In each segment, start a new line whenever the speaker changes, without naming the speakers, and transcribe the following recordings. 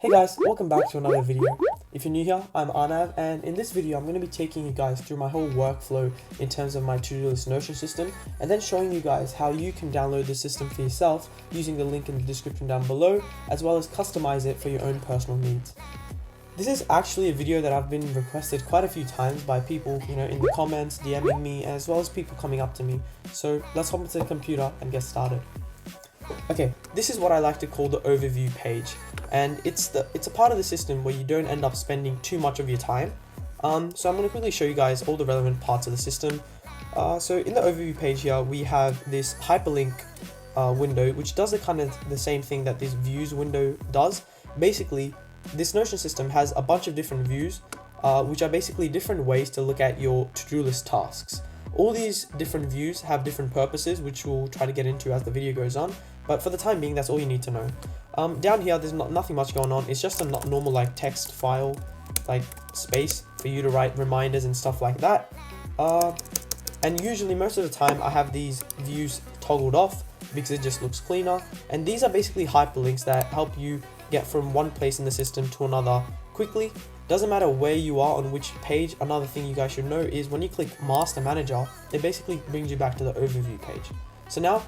Hey guys, welcome back to another video. If you're new here, I'm Arnav, and in this video I'm going to be taking you guys through my whole workflow in terms of my to-do list Notion system, and then showing you guys how you can download the system for yourself using the link in the description down below, as well as customize it for your own personal needs. This is actually a video that I've been requested quite a few times by people, in the comments, DMing me, as well as people coming up to me. So let's hop into the computer and get started. Okay, this is what I like to call the overview page, and it's a part of the system where you don't end up spending too much of your time. So I'm going to quickly show you guys all the relevant parts of the system. So in the overview page here, we have this hyperlink window, which does the same thing that this views window does. Basically, this Notion system has a bunch of different views, which are basically different ways to look at your to-do list tasks. All these different views have different purposes, which we'll try to get into as the video goes on, but for the time being, that's all you need to know. Down here, there's nothing much going on. It's just a normal text file, space for you to write reminders and stuff like that. And usually, most of the time, I have these views toggled off because it just looks cleaner. And these are basically hyperlinks that help you get from one place in the system to another quickly. Doesn't matter where you are on which page. Another thing you guys should know is when you click Master Manager, it basically brings you back to the overview page. So now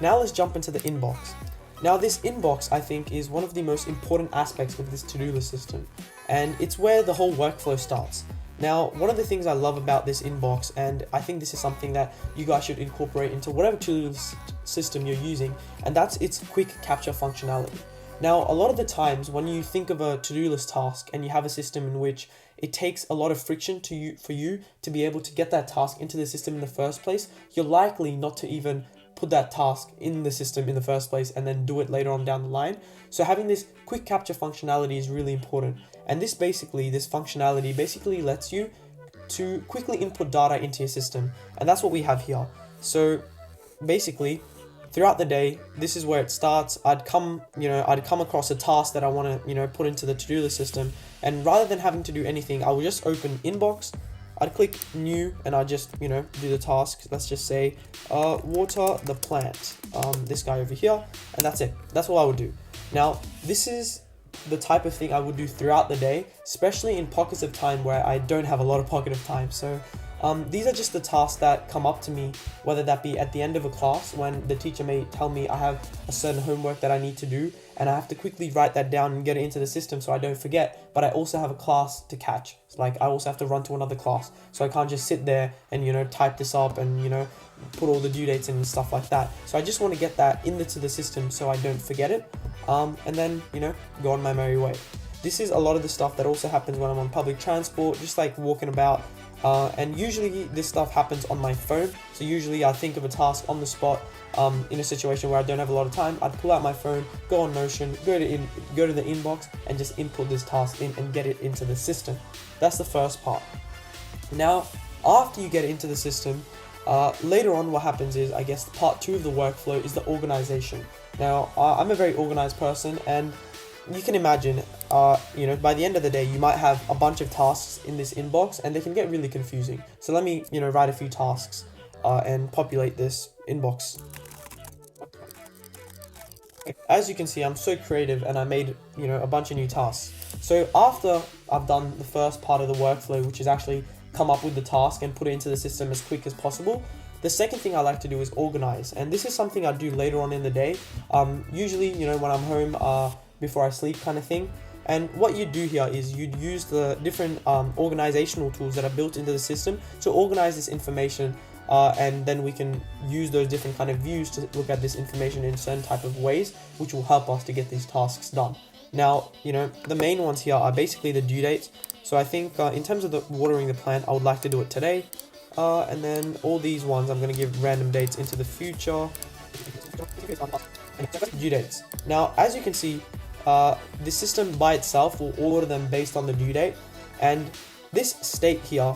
let's jump into the inbox. Now this inbox, I think, is one of the most important aspects of this to-do list system, and it's where the whole workflow starts. Now, one of the things I love about this inbox, and I think this is something that you guys should incorporate into whatever to-do list system you're using, and that's its quick capture functionality. Now, a lot of the times when you think of a to-do list task and you have a system in which it takes a lot of friction for you to be able to get that task into the system in the first place, you're likely not to even put that task in the system in the first place and then do it later on down the line. So having this quick capture functionality is really important. And this functionality basically lets you to quickly input data into your system. And that's what we have here. So basically, throughout the day, this is where it starts. I'd come across a task that I want to, put into the to-do list system. And rather than having to do anything, I will just open inbox. I'd click new and I just, do the task. Let's just say, water the plant, this guy over here. And that's it. That's all I would do. Now, this is the type of thing I would do throughout the day, especially in pockets of time where I don't have a lot of pocket of time. So these are just the tasks that come up to me, whether that be at the end of a class when the teacher may tell me I have a certain homework that I need to do, and I have to quickly write that down and get it into the system so I don't forget, but I also have a class to catch. I also have to run to another class, so I can't just sit there and, type this up and, put all the due dates in and stuff like that. So I just want to get that into the system so I don't forget it, and then, go on my merry way. This is a lot of the stuff that also happens when I'm on public transport, just walking about. And usually this stuff happens on my phone. So usually I think of a task on the spot, in a situation where I don't have a lot of time. I'd pull out my phone, go on Notion, go to the inbox, and just input this task in and get it into the system. That's the first part. Now, after you get it into the system, later on what happens is, I guess, part two of the workflow is the organization. Now, I'm a very organized person, and you can imagine, by the end of the day, you might have a bunch of tasks in this inbox and they can get really confusing. So let me, write a few tasks and populate this inbox. As you can see, I'm so creative and I made, a bunch of new tasks. So after I've done the first part of the workflow, which is actually come up with the task and put it into the system as quick as possible, the second thing I like to do is organize. And this is something I do later on in the day. Usually, when I'm home, before I sleep kind of thing. And what you do here is you'd use the different organizational tools that are built into the system to organize this information, and then we can use those different kind of views to look at this information in certain type of ways, which will help us to get these tasks done. Now, the main ones here are basically the due dates. So I think in terms of the watering the plant, I would like to do it today. And then all these ones, I'm going to give random dates into the future. Due dates. Now, as you can see, the system by itself will order them based on the due date, and this state here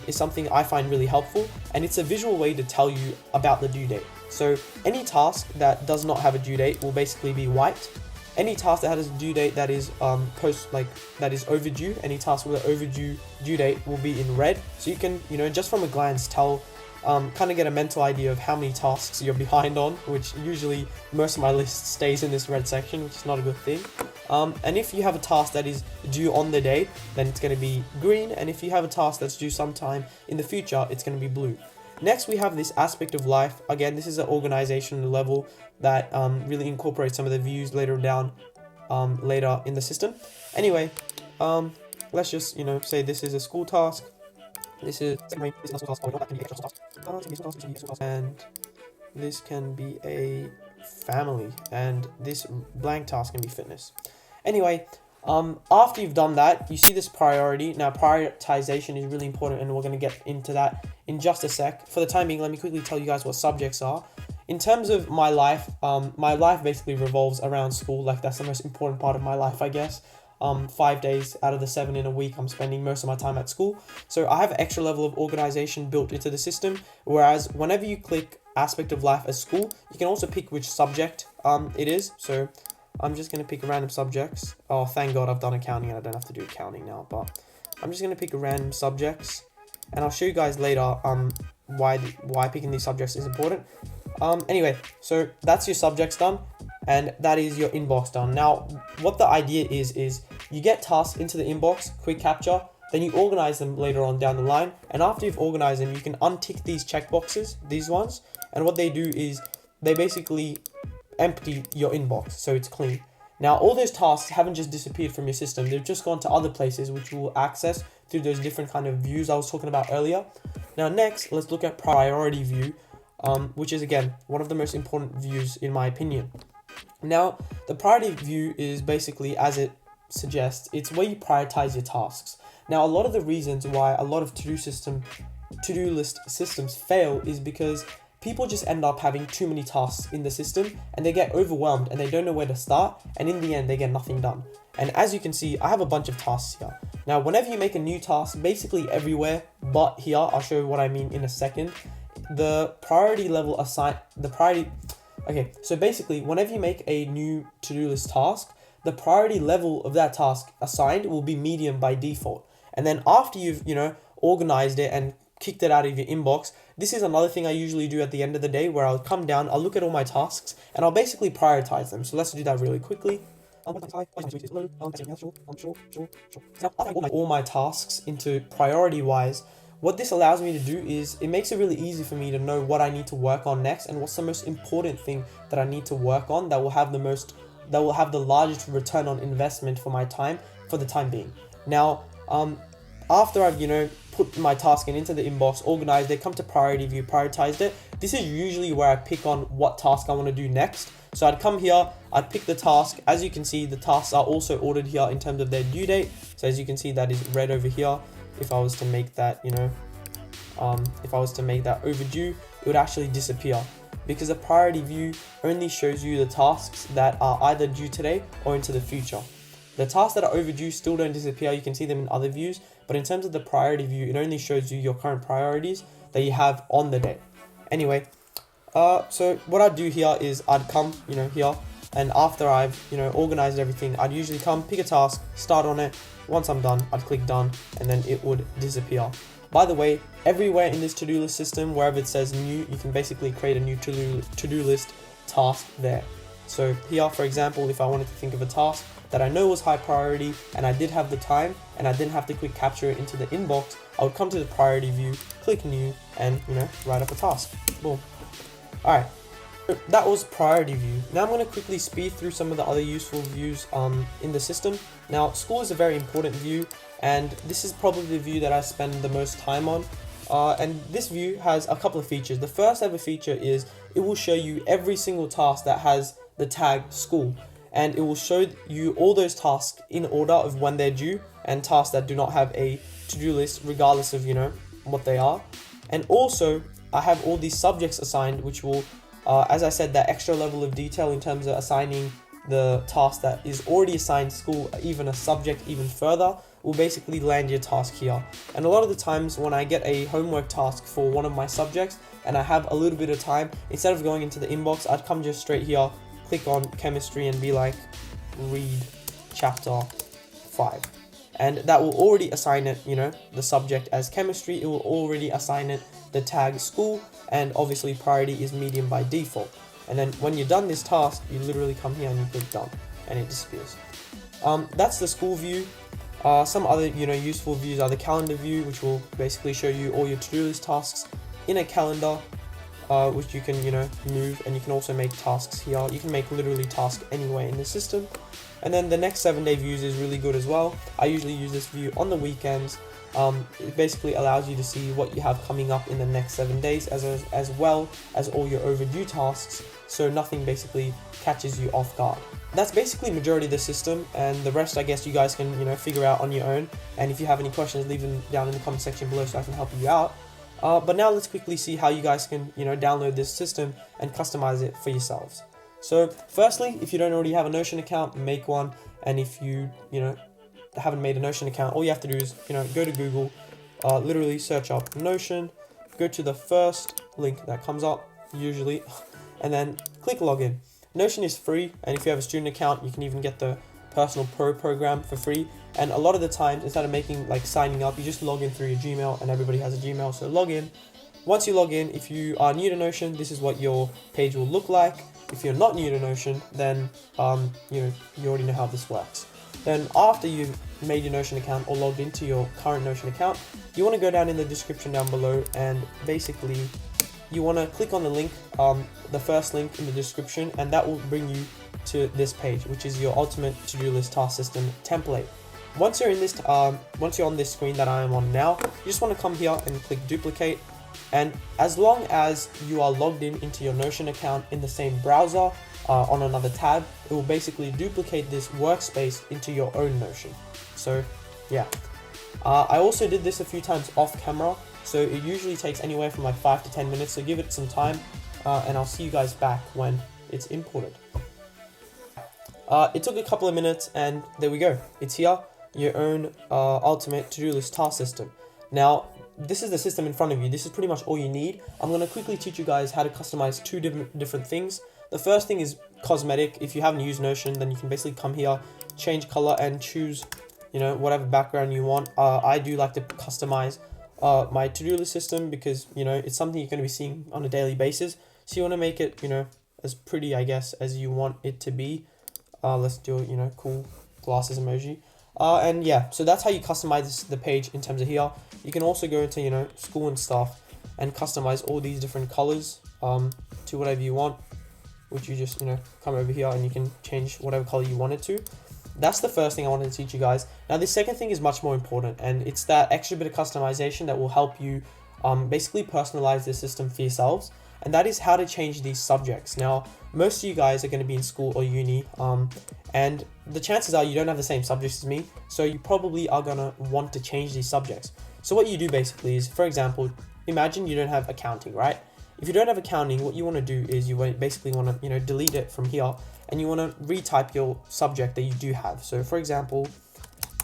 is something I find really helpful, and it's a visual way to tell you about the due date. So any task that does not have a due date will basically be white. Any task that has a due date that is that is overdue, any task with an overdue due date will be in red. So you can, just from a glance tell kind of get a mental idea of how many tasks you're behind on, which usually most of my list stays in this red section, which is not a good thing. And if you have a task that is due on the day, then it's going to be green, and if you have a task that's due sometime in the future, it's going to be blue. Next, we have this aspect of life. Again, this is an organization level that really incorporates some of the views later down, later in the system. Anyway, let's just, say this is a school task. This is and this can be a family, and this blank task can be fitness. Anyway, after you've done that, you see this priority. Now, prioritization is really important, and we're going to get into that in just a sec. For the time being, let me quickly tell you guys what subjects are. In terms of my life basically revolves around school. Like, that's the most important part of my life, I guess. 5 days out of the 7 in a week, I'm spending most of my time at school. So I have an extra level of organization built into the system, whereas whenever you click aspect of life as school, you can also pick which subject it is. So I'm just going to pick random subjects. Oh, thank God I've done accounting and I don't have to do accounting now, but I'm just going to pick random subjects, and I'll show you guys later why picking these subjects is important. Anyway, so that's your subjects done, and that is your inbox done. Now, what the idea is you get tasks into the inbox, quick capture, then you organize them later on down the line, and after you've organized them, you can untick these checkboxes, these ones, and what they do is they basically empty your inbox, so it's clean. Now, all those tasks haven't just disappeared from your system, they've just gone to other places which you will access through those different kind of views I was talking about earlier. Now, next, let's look at priority view, which is, again, one of the most important views in my opinion. Now, the priority view is basically, as it suggests, it's where you prioritize your tasks. Now, a lot of the reasons why a lot of to-do list systems fail is because people just end up having too many tasks in the system, and they get overwhelmed and they don't know where to start, and in the end they get nothing done. And as you can see, I have a bunch of tasks here. Now, whenever you make a new task, basically everywhere but here, I'll show you what I mean in a second, the priority level okay, so basically whenever you make a new to-do list task, the priority level of that task assigned will be medium by default. And then after you've, organized it and kicked it out of your inbox, this is another thing I usually do at the end of the day, where I'll come down, I'll look at all my tasks, and I'll basically prioritize them. So let's do that really quickly. All my tasks into priority wise. What this allows me to do is it makes it really easy for me to know what I need to work on next, and what's the most important thing that I need to work on that will have the largest return on investment for my time for the time being. Now, after I've put my task into the inbox, organized it, come to priority view, prioritized it, this is usually where I pick on what task I want to do next. So I'd come here, I'd pick the task. As you can see, the tasks are also ordered here in terms of their due date. So as you can see, that is red over here. If I was to make that, if I was to make that overdue, it would actually disappear, because a priority view only shows you the tasks that are either due today or into the future. The tasks that are overdue still don't disappear, you can see them in other views, but in terms of the priority view, it only shows you your current priorities that you have on the day. Anyway, so what I'd do here is I'd come, here, and after I've, organized everything, I'd usually come, pick a task, start on it. Once I'm done, I'd click done, and then it would disappear. By the way, everywhere in this to-do list system, wherever it says new, you can basically create a new to-do list task there. So here, for example, if I wanted to think of a task that I know was high priority and I did have the time and I didn't have to quick capture it into the inbox, I would come to the priority view, click new, and write up a task. Boom. All right. That was priority view. Now I'm going to quickly speed through some of the other useful views in the system. Now, school is a very important view, and this is probably the view that I spend the most time on. And this view has a couple of features. The first ever feature is it will show you every single task that has the tag school, and it will show you all those tasks in order of when they're due, and tasks that do not have a to-do list regardless of what they are. And also I have all these subjects assigned, which will as I said, that extra level of detail in terms of assigning the task that is already assigned school, even a subject even further, will basically land your task here. And a lot of the times when I get a homework task for one of my subjects and I have a little bit of time, instead of going into the inbox, I'd come just straight here, click on chemistry and be like, read chapter 5. and that will already assign it, the subject as chemistry. It will already assign it the tag school, and obviously priority is medium by default. And then when you're done this task, you literally come here and you click done, and it disappears. That's the school view. Some other useful views are the calendar view, which will basically show you all your to-do list tasks in a calendar, which you can move, and you can also make tasks here. You can make literally tasks anywhere in the system. And then the next 7-day views is really good as well. I usually use this view on the weekends. It basically allows you to see what you have coming up in the next 7 days, as well as all your overdue tasks, so nothing basically catches you off guard. That's basically majority of the system, and the rest I guess you guys can figure out on your own. And if you have any questions, leave them down in the comment section below so I can help you out. But now let's quickly see how you guys can download this system and customize it for yourselves. So firstly, if you don't already have a Notion account, make one. And if you haven't made a Notion account, all you have to do is go to Google, literally search up Notion, go to the first link that comes up usually, and then click login. Notion is free, and if you have a student account, you can even get the personal pro program for free. And a lot of the times, instead of signing up, you just log in through your Gmail, and everybody has a Gmail, so log in. Once you log in, if you are new to Notion, this is what your page will look like. If you're not new to Notion, then you already know how this works. Then after you've made your Notion account or logged into your current Notion account, you want to go down in the description down below, and basically you want to click on the link, the first link in the description, and that will bring you to this page, which is your ultimate to-do list task system template. Once you're in this, once you're on this screen that I am on now, you just want to come here and click duplicate. And as long as you are logged into your Notion account in the same browser on another tab, it will basically duplicate this workspace into your own Notion. So yeah, I also did this a few times off camera, so it usually takes anywhere from 5 to 10 minutes, so give it some time, and I'll see you guys back when it's imported. It took a couple of minutes, and there we go. It's here, your own ultimate to-do list task system. Now, this is the system in front of you. This is pretty much all you need. I'm going to quickly teach you guys how to customize two different things. The first thing is cosmetic. If you haven't used Notion, then you can basically come here, change color, and choose whatever background you want. I do like to customize my to-do list system because it's something you're going to be seeing on a daily basis. So you want to make it as pretty, I guess, as you want it to be. Let's do cool glasses emoji. And yeah, so that's how you customize the page in terms of here. You can also go into school and stuff and customize all these different colors to whatever you want, which you just come over here and you can change whatever color you want it to. That's the first thing I wanted to teach you guys. Now the second thing is much more important, and it's that extra bit of customization that will help you basically personalize the system for yourselves, and that is how to change these subjects. Now most of you guys are going to be in school or uni, and the chances are you don't have the same subjects as me, so you probably are going to want to change these subjects. So what you do basically is, for example, imagine you don't have accounting, right? If you don't have accounting, what you want to do is you basically want to delete it from here, and you want to retype your subject that you do have. So for example,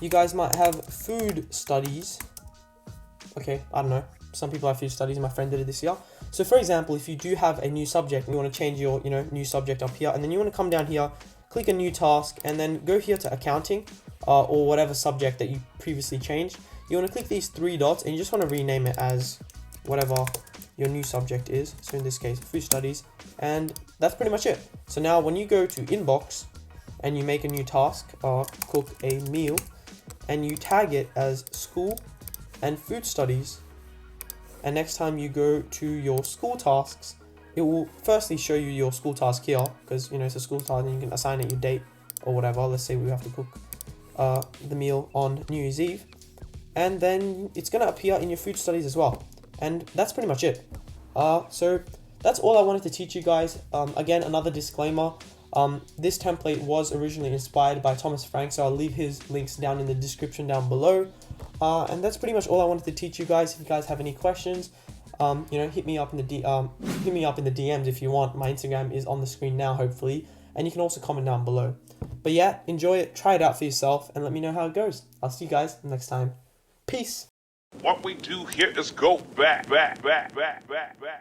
you guys might have food studies. Okay, I don't know, some people have food studies, my friend did it this year. So for example, if you do have a new subject and you want to change your new subject up here, and then you want to come down here, click a new task, and then go here to accounting or whatever subject that you previously changed. You want to click these three dots, and you just want to rename it as whatever your new subject is. So in this case, food studies, and that's pretty much it. So now when you go to inbox and you make a new task, cook a meal, and you tag it as school and food studies, and next time you go to your school tasks, it will firstly show you your school task here, because it's a school task and you can assign it your date or whatever. Let's say we have to cook the meal on New Year's Eve, and then it's going to appear in your food studies as well. And that's pretty much it. So that's all I wanted to teach you guys. Again, another disclaimer, this template was originally inspired by Thomas Frank, so I'll leave his links down in the description down below. And that's pretty much all I wanted to teach you guys. If you guys have any questions, hit me up in the DMs if you want. My Instagram is on the screen now, hopefully, and you can also comment down below. But yeah, enjoy it, try it out for yourself, and let me know how it goes. I'll see you guys next time. Peace.
What we do here is go back.